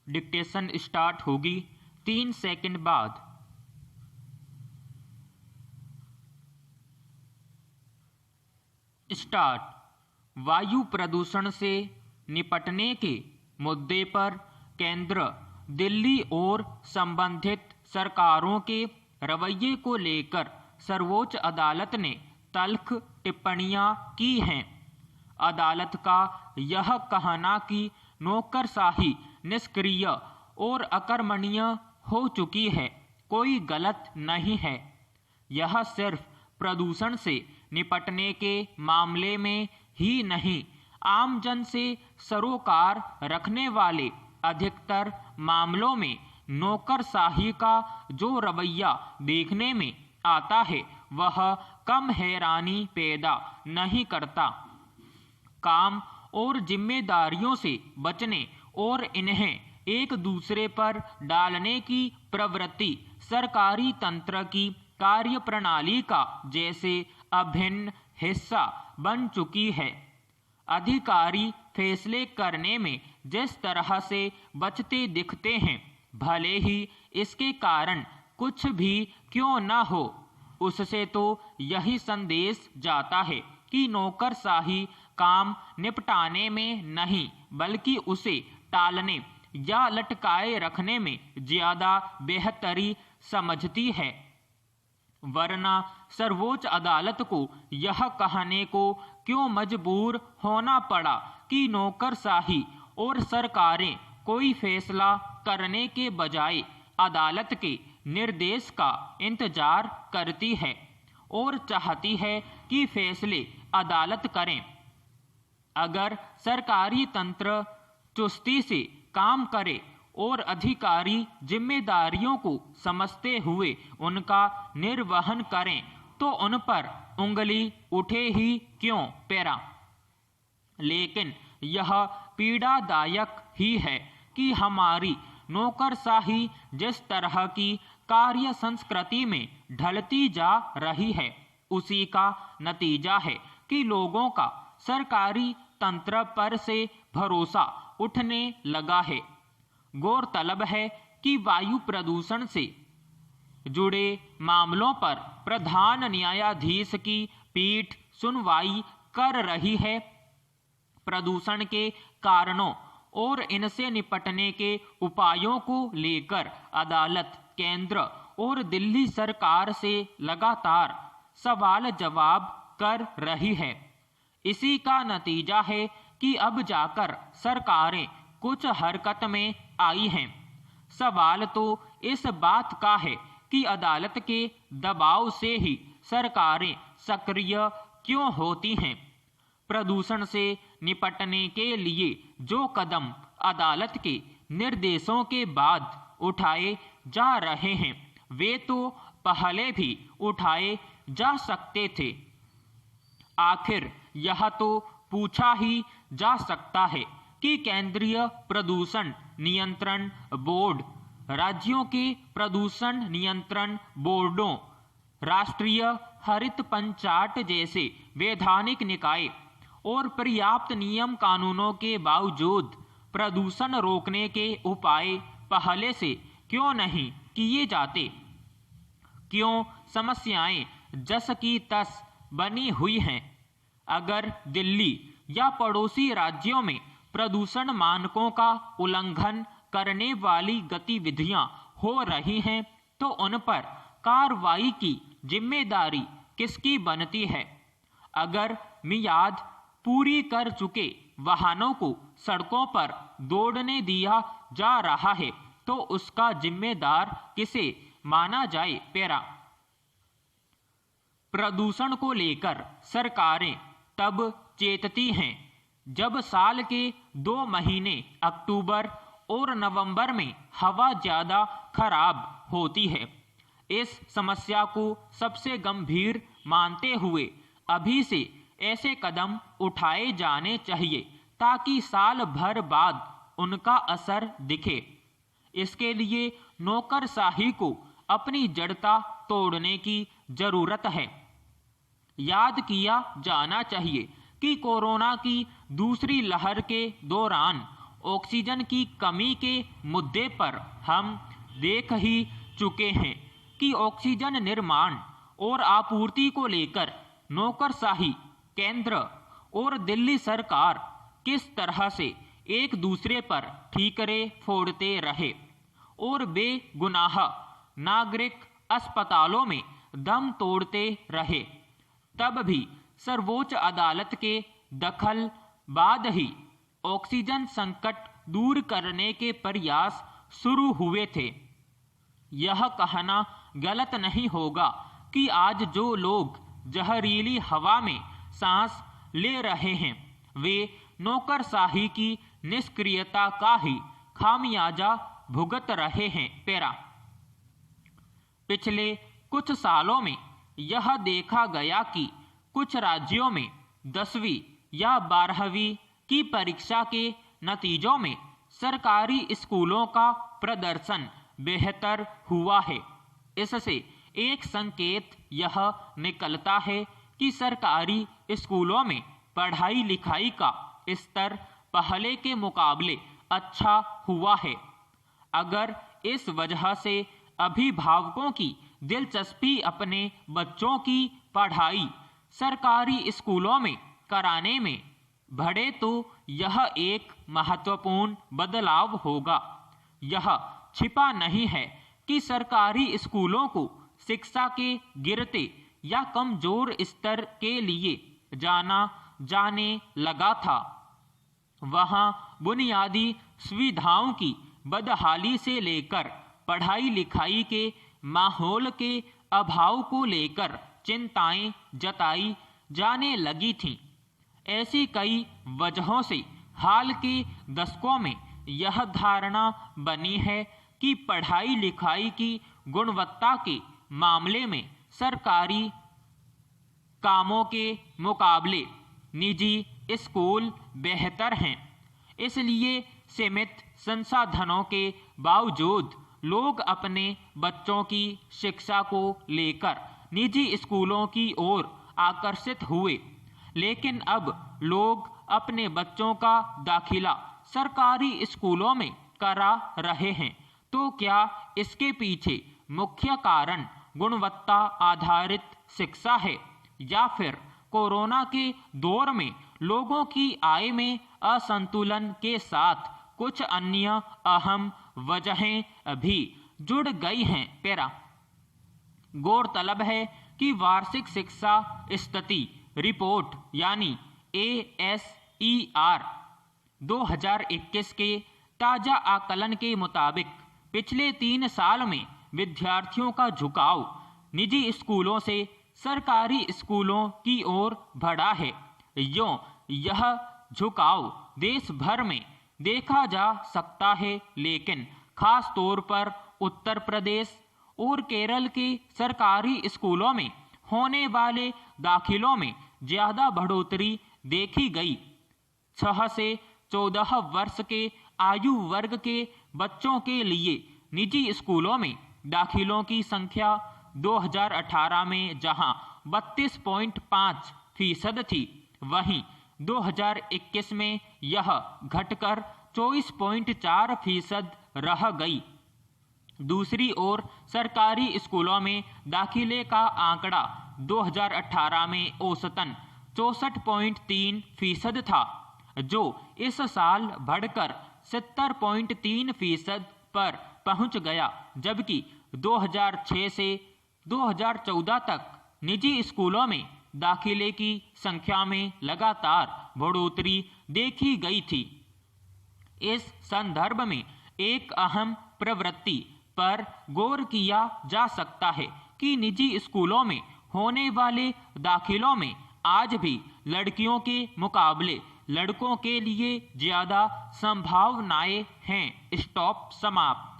Dictation start होगी 3 second बाद। Start. वायु प्रदूषण से निपटने के मुद्दे पर केंद्र, दिल्ली और संबंधित सरकारों के रवैये को लेकर सर्वोच्च अदालत ने तल्ख टिप्पणियां की हैं। अदालत का यह कहना कि नौकरशाही निष्क्रिय और अकर्मण्य हो चुकी है कोई गलत नहीं है। यह सिर्फ प्रदूषण से निपटने के मामले में ही नहीं, आमजन से सरोकार रखने वाले अधिकतर मामलों में नौकरशाही का जो रवैया देखने में आता है वह कम हैरानी पैदा नहीं करता। काम और जिम्मेदारियों से बचने और इन्हें एक दूसरे पर डालने की प्रवृत्ति सरकारी तंत्र की कार्यप्रणाली का जैसे अभिन्न हिस्सा बन चुकी है। अधिकारी फैसले करने में जिस तरह से बचते दिखते हैं, भले ही इसके कारण कुछ भी क्यों न हो, उससे तो यही संदेश जाता है कि नौकरशाही काम निपटाने में नहीं बल्कि उसे टालने या लटकाए रखने में ज्यादा बेहतरी समझती है। वरना सर्वोच्च अदालत को यह कहने को क्यों मजबूर होना पड़ा कि नौकरशाही और सरकारें कोई फैसला करने के बजाय अदालत के निर्देश का इंतजार करती है और चाहती है कि फैसले अदालत करें। अगर सरकारी तंत्र चुस्ती से काम करे और अधिकारी जिम्मेदारियों को समझते हुए उनका निर्वहन करें तो उन पर उंगली उठे ही क्यों पैरा। लेकिन यह पीड़ादायक ही है कि हमारी नौकरशाही जिस तरह की कार्य संस्कृति में ढलती जा रही है, उसी का नतीजा है कि लोगों का सरकारी तंत्र पर से भरोसा उठने लगा है। गौरतलब है कि वायु प्रदूषण से जुड़े मामलों पर प्रधान न्यायाधीश की पीठ सुनवाई कर रही है। प्रदूषण के कारणों और इनसे निपटने के उपायों को लेकर अदालत केंद्र और दिल्ली सरकार से लगातार सवाल जवाब कर रही है। इसी का नतीजा है कि अब जाकर सरकारें कुछ हरकत में आई हैं। सवाल तो इस बात का है कि अदालत के दबाव से ही सरकारें सक्रिय क्यों होती हैं। प्रदूषण से निपटने के लिए जो कदम अदालत के निर्देशों के बाद उठाए जा रहे हैं वे तो पहले भी उठाए जा सकते थे। आखिर यह तो पूछा ही जा सकता है कि केंद्रीय प्रदूषण नियंत्रण बोर्ड, राज्यों के प्रदूषण नियंत्रण बोर्डों, राष्ट्रीय हरित पंचायत जैसे वैधानिक निकाय और पर्याप्त नियम कानूनों के बावजूद प्रदूषण रोकने के उपाय पहले से क्यों नहीं किए जाते। क्यों समस्याएं जस की तस बनी हुई हैं। अगर दिल्ली या पड़ोसी राज्यों में प्रदूषण मानकों का उल्लंघन करने वाली गतिविधियां हो रही हैं तो उन पर कार्रवाई की जिम्मेदारी किसकी बनती है। अगर मियाद पूरी कर चुके वाहनों को सड़कों पर दौड़ने दिया जा रहा है तो उसका जिम्मेदार किसे माना जाए। पैरा। प्रदूषण को लेकर सरकारें तब चेतती हैं जब साल के 2 महीने अक्टूबर और नवंबर में हवा ज्यादा खराब होती है। इस समस्या को सबसे गंभीर मानते हुए अभी से ऐसे कदम उठाए जाने चाहिए ताकि साल भर बाद उनका असर दिखे। इसके लिए नौकरशाही को अपनी जड़ता तोड़ने की जरूरत है। याद किया जाना चाहिए कि कोरोना की दूसरी लहर के दौरान ऑक्सीजन की कमी के मुद्दे पर हम देख ही चुके हैं कि ऑक्सीजन निर्माण और आपूर्ति को लेकर नौकरशाही केंद्र और दिल्ली सरकार किस तरह से एक दूसरे पर ठीकरे फोड़ते रहे और बेगुनाह नागरिक अस्पतालों में दम तोड़ते रहे। तब भी सर्वोच्च अदालत के दखल बाद ही ऑक्सीजन संकट दूर करने के प्रयास शुरू हुए थे। यह कहना गलत नहीं होगा कि आज जो लोग जहरीली हवा में सांस ले रहे हैं वे नौकरशाही की निष्क्रियता का ही खामियाजा भुगत रहे हैं। पिछले कुछ सालों में यह देखा गया कि कुछ राज्यों में 10वीं या 12वीं की परीक्षा के नतीजों में सरकारी स्कूलों का प्रदर्शन बेहतर हुआ है। इससे एक संकेत यह निकलता है कि सरकारी स्कूलों में पढ़ाई लिखाई का स्तर पहले के मुकाबले अच्छा हुआ है। अगर इस वजह से अभिभावकों की दिलचस्पी अपने बच्चों की पढ़ाई सरकारी स्कूलों में कराने में बढ़े तो यह एक महत्वपूर्ण बदलाव होगा। यह छिपा नहीं है कि सरकारी स्कूलों को शिक्षा के गिरते या कमजोर स्तर के लिए जाने लगा था। वहाँ बुनियादी सुविधाओं की बदहाली से लेकर पढ़ाई लिखाई के माहौल के अभाव को लेकर चिंताएं जताई जाने लगी थीं। ऐसी कई वजहों से हाल के दशकों में यह धारणा बनी है कि पढ़ाई लिखाई की गुणवत्ता के मामले में सरकारी कामों के मुकाबले निजी स्कूल बेहतर हैं। इसलिए सीमित संसाधनों के बावजूद लोग अपने बच्चों की शिक्षा को लेकर निजी स्कूलों की ओर आकर्षित हुए। लेकिन अब लोग अपने बच्चों का दाखिला सरकारी स्कूलों में करा रहे हैं। तो क्या इसके पीछे मुख्य कारण गुणवत्ता आधारित शिक्षा है या फिर कोरोना के दौर में लोगों की आय में असंतुलन के साथ कुछ अन्य अहम वजहें भी जुड़ गई हैं? गौरतलब है कि वार्षिक शिक्षा स्थिति रिपोर्ट यानी ASER 2021 के ताजा आकलन के मुताबिक पिछले 3 साल में विद्यार्थियों का झुकाव निजी स्कूलों से सरकारी स्कूलों की ओर बढ़ा है। यह झुकाव देश भर में देखा जा सकता है, लेकिन खास तौर पर उत्तर प्रदेश और केरल के सरकारी स्कूलों में होने वाले दाखिलों में ज्यादा बढ़ोतरी देखी गई। 6 से 14 वर्ष के आयु वर्ग के बच्चों के लिए निजी स्कूलों में दाखिलों की संख्या 2018 में जहां 32.5% थी, वहीं 2021 में यह घटकर 24.4% रह गई। दूसरी ओर सरकारी स्कूलों में दाखिले का आंकड़ा 2018 में औसतन 64.3% था, जो इस साल बढ़कर 70.3% पर पहुंच गया। जबकि 2006 से 2014 तक निजी स्कूलों में दाखिले की संख्या में लगातार बढ़ोतरी देखी गई थी। इस संदर्भ में एक अहम प्रवृत्ति पर गौर किया जा सकता है कि निजी स्कूलों में होने वाले दाखिलों में आज भी लड़कियों के मुकाबले लड़कों के लिए ज्यादा संभावनाएं हैं। स्टॉप समाप्त।